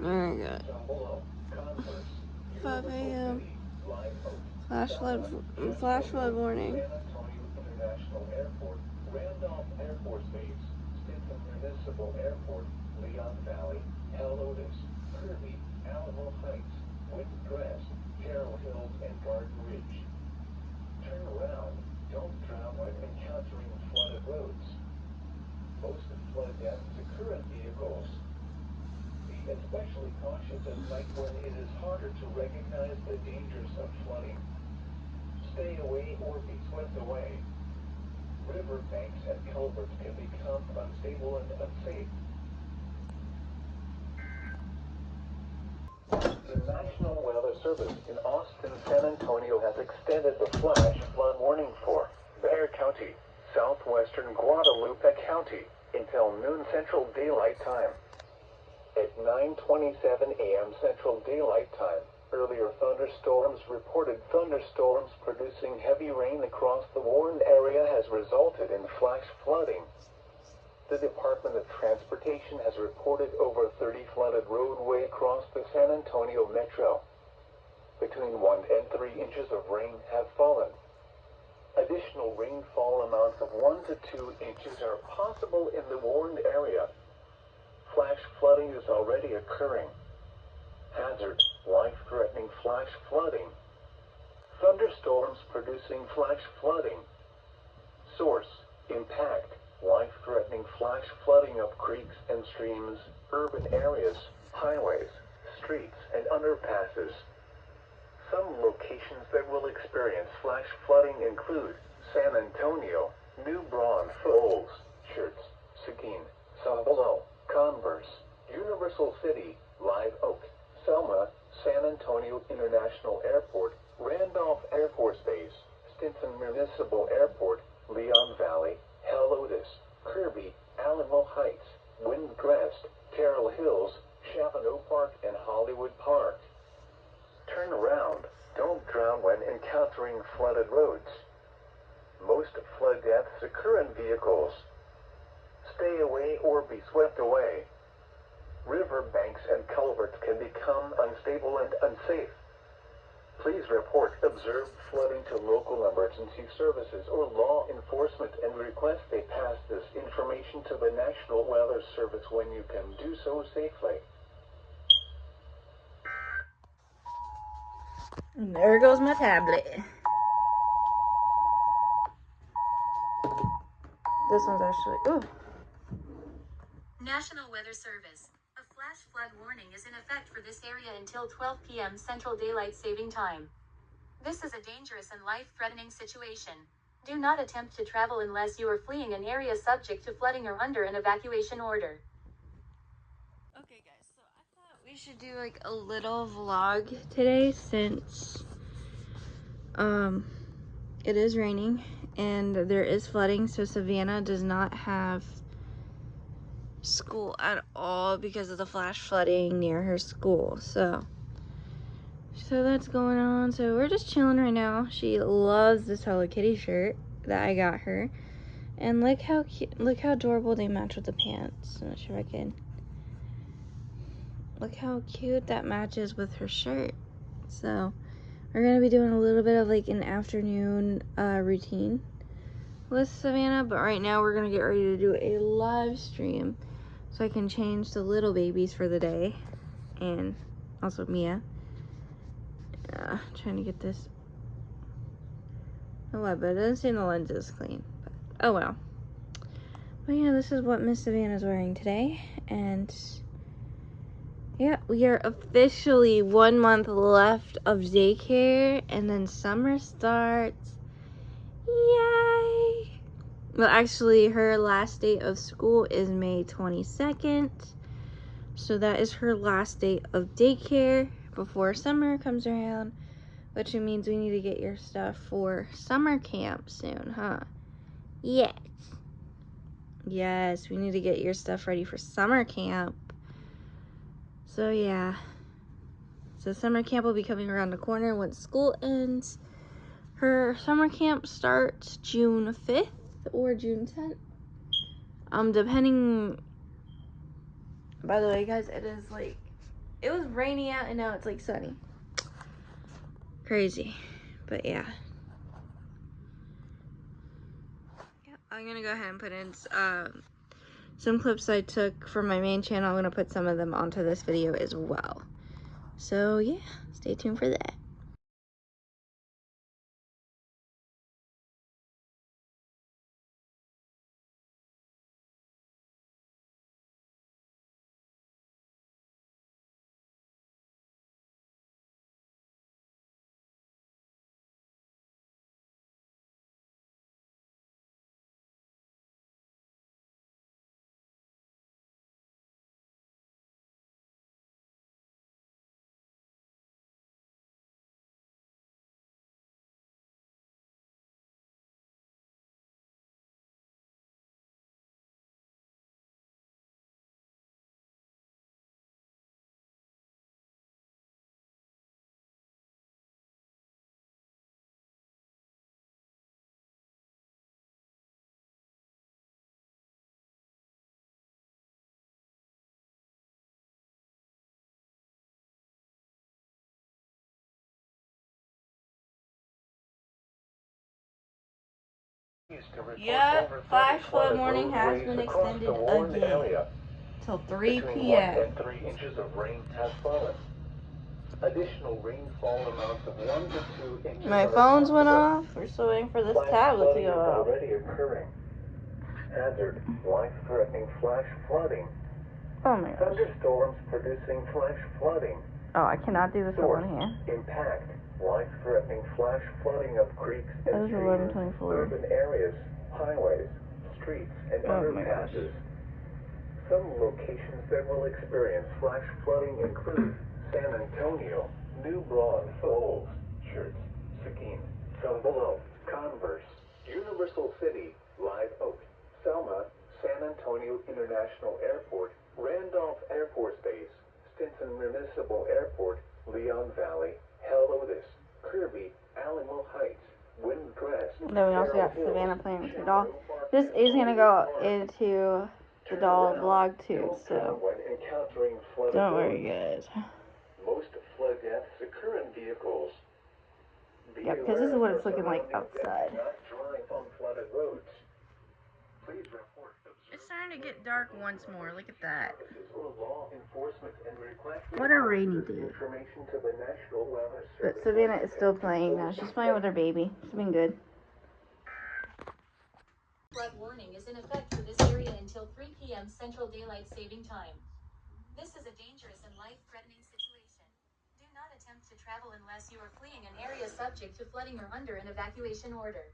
Very good. 5 a.m. Flash flood warning. Especially cautious at night when it is harder to recognize the dangers of flooding. Stay away or be swept away. River banks and culverts can become unstable and unsafe. The National Weather Service in Austin, San Antonio has extended the flash flood warning for Bexar County, southwestern Guadalupe County, until noon Central Daylight Time. At 9:27 a.m. Central Daylight Time, earlier thunderstorms reported thunderstorms producing heavy rain across the warned area has resulted in flash flooding. The Department of Transportation has reported over 30 flooded roadways across the San Antonio metro. Between 1 and 3 inches of rain have fallen. Additional rainfall amounts of 1 to 2 inches are possible in the warned area. Flash flooding is already occurring. Hazard, life-threatening flash flooding. Thunderstorms producing flash flooding. Source, impact, life-threatening flash flooding of creeks and streams, urban areas, highways, streets, and underpasses. Some locations that will experience flash flooding include San Antonio, New Braunfels, Schertz, Seguin, Sabalo, Converse, Universal City, Live Oak, Selma, San Antonio International Airport, Randolph Air Force Base, Stinson Municipal Airport, Leon Valley, Helotes, Kirby, Alamo Heights, Windcrest, Terrell Hills, Chavano Park, and Hollywood Park. Turn around. Don't drown when encountering flooded roads. Most flood deaths occur in vehicles. Stay away or be swept away. River banks and culverts can become unstable and unsafe. Please report observed flooding to local emergency services or law enforcement and request they pass this information to the National Weather Service when you can do so safely. And there goes my tablet. This one's actually, ooh. National Weather Service. A flash flood warning is in effect for this area until 12 p.m. Central Daylight Saving Time. This is a dangerous and life-threatening situation. Do not attempt to travel unless you are fleeing an area subject to flooding or under an evacuation order. Okay guys, so I thought we should do like a little vlog today since it is raining and there is flooding, so Savannah does not have school at all because of the flash flooding near her school. So that's going on. So we're just chilling right now. She loves this Hello Kitty shirt that I got her, and look how cute, look how adorable they match with the pants. I'm not sure if I can. Look how cute that matches with her shirt. So we're gonna be doing a little bit of like an afternoon routine with Savannah, but right now we're gonna get ready to do a live stream so I can change the little babies for the day, and also Mia. Trying to get this. Oh, I bet it doesn't seem the lens is clean, but oh well. But yeah, this is what Miss Savannah's wearing today, and yeah, we are officially 1 month left of daycare, and then summer starts. Yay! Well, actually, her last day of school is May 22nd, so that is her last day of daycare before summer comes around, which means we need to get your stuff for summer camp soon, huh? Yes. Yes, we need to get your stuff ready for summer camp. So yeah. So summer camp will be coming around the corner once school ends. Her summer camp starts June 5th or June 10th. Depending, by the way guys, it is like It was rainy out and now it's like sunny. Crazy. But yeah. I'm gonna go ahead and put in some clips I took from my main channel. I'm gonna put some of them onto this video as well. So yeah, stay tuned for that. Yep, flash flood warning has been extended again till 3 p.m. 1 and 3 inches of rain has fallen. Additional rainfall amounts of 1 to 2 inches. My phones went off. We're still waiting for this tablet to go off. Already occurring. Hazard, life-threatening flash flooding. Oh my gosh. Thunderstorms producing flash flooding. Oh, I cannot do this with one hand. Impact, life-threatening flash flooding of creeks and streams, 11:24. urban areas, highways, streets, and underpasses. Some locations that will experience flash flooding include San Antonio, New Braunfels, Church, Seguin, Below, Converse, Universal City, Live Oak, Selma, San Antonio International Airport, Randolph Air Force Base, Stinson Municipal Airport, Leon Valley, Helotes, Kirby, Alamo Heights, Windcrest. Then we also got Savannah playing with her doll. This is going to go into the doll vlog too, so don't worry guys. Most flood deaths occur in vehicles. Yeah, because this is what it's looking like outside. It's starting to get dark once more. Look at that. What a rainy day. But Savannah is still playing now. She's playing with her baby. It's been good. Flood warning is in effect for this area until 3 p.m. Central Daylight Saving Time. This is a dangerous and life-threatening situation. Do not attempt to travel unless you are fleeing an area subject to flooding or under an evacuation order.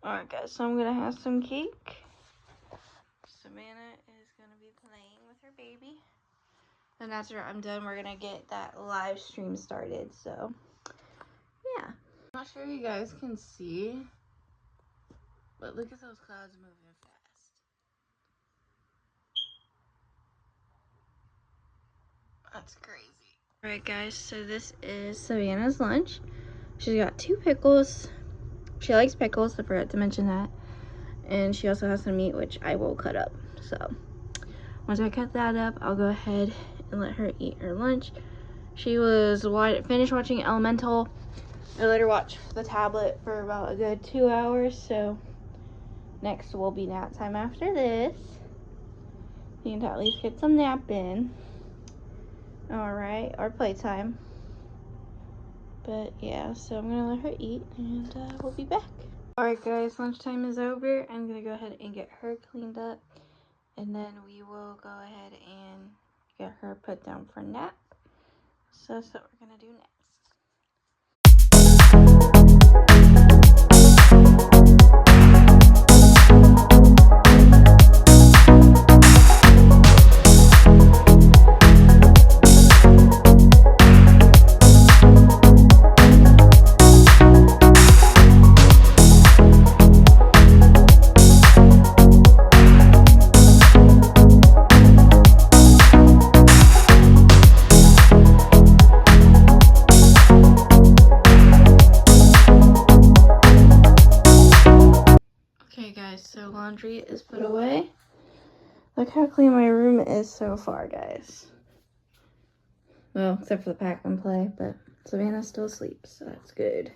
Alright guys, so I'm going to have some cake. Savannah is going to be playing with her baby. And after I'm done, we're going to get that live stream started. So, yeah. I'm not sure you guys can see, but look at those clouds moving fast. That's crazy. Alright guys, so this is Savannah's lunch. She's got 2 pickles. She likes pickles, I forgot to mention that. And she also has some meat, which I will cut up. So, once I cut that up, I'll go ahead and let her eat her lunch. She was finished watching Elemental. I let her watch the tablet for about a good 2 hours. So, next will be nap time after this. Need to at least get some nap in. Alright, or playtime. But yeah, so I'm gonna let her eat and we'll be back. Alright guys, lunchtime is over. I'm gonna go ahead and get her cleaned up. And then we will go ahead and get her put down for nap. So that's what we're gonna do next. Look how clean my room is so far, guys. Well, except for the pack and play, but Savannah's still asleep, so that's good.